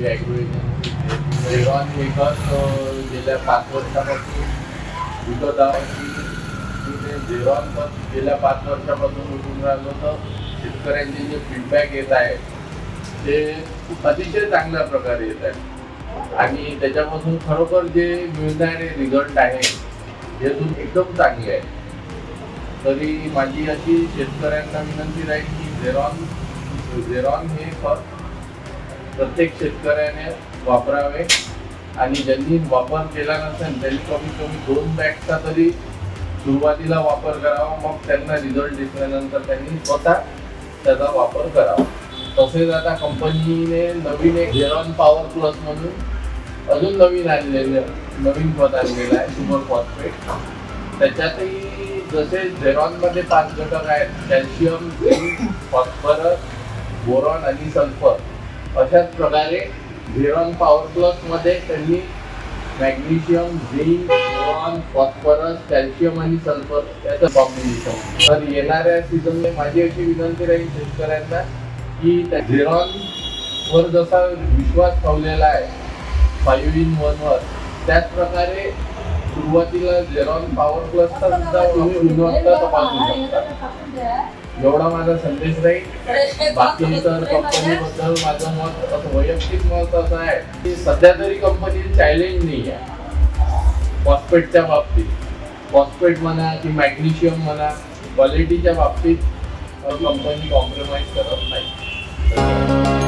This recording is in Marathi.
मी ॲग्रो एजन्सी झेरॉन हे खत गेल्या 5 वर्षापासून विकत आहोत की ते झेरॉन खत गेल्या 5 वर्षापासून विकून राहिलो. तर शेतकऱ्यांचे जे फीडबॅक येत आहे ते खूप अतिशय चांगल्या प्रकारे येत आहे आणि त्याच्यापासून खरोखर जे मिळणारे रिझल्ट आहे हे एकदम चांगले आहे. तरी माझी अशी शेतकऱ्यांना विनंती राहील की झेरॉन हे खत प्रत्येक शेतकऱ्याने वापरावे आणि ज्यांनी वापर केला नसेल त्यांनी कमीत कमी 2 बॅगचा तरी सुरुवातीला वापर करावा. मग त्यांना रिझल्ट दिसल्यानंतर त्यांनी स्वतः त्याचा वापर करावा. तसेच आता कंपनीने नवीन एक झेरॉन पॉवर प्लस म्हणून अजून नवीन खत आणलेलं आहे सुपर फॉस्फेट. त्याच्यातही जसे झेरॉनमध्ये 5 घटक आहेत कॅल्शियम, झिंक, फॉस्फरस, बोरॉन आणि सल्फर, अशाच प्रकारे झेरॉन पॉवर प्लसमध्ये त्यांनी magnesium, zinc, boron, phosphorus, calcium आणि सल्फर याचं कॉम्बिनेशन. तर येणाऱ्या सीझनमध्ये माझी अशी विनंती राहील शेतकऱ्यांना की त्या झेरॉनवर जसा विश्वास ठेवलेला आहे 5-in-1 वर, त्याच प्रकारे सुरुवातीला झेरॉन पॉवर प्लसचा सुद्धा तुम्ही गुणवत्ता तपासू शकता. एवढा माझा संदेश राहील. बाकी तर कंपनीबद्दल माझं मत असं वैयक्तिक मत असं आहे की सध्या तरी कंपनी चॅलेंज नाही आहे फॉस्फेटच्या बाबतीत. फॉस्फेट म्हणा की मॅग्नेशियम म्हणा, क्वालिटीच्या बाबतीत कंपनी कॉम्प्रोमाइज करत नाही.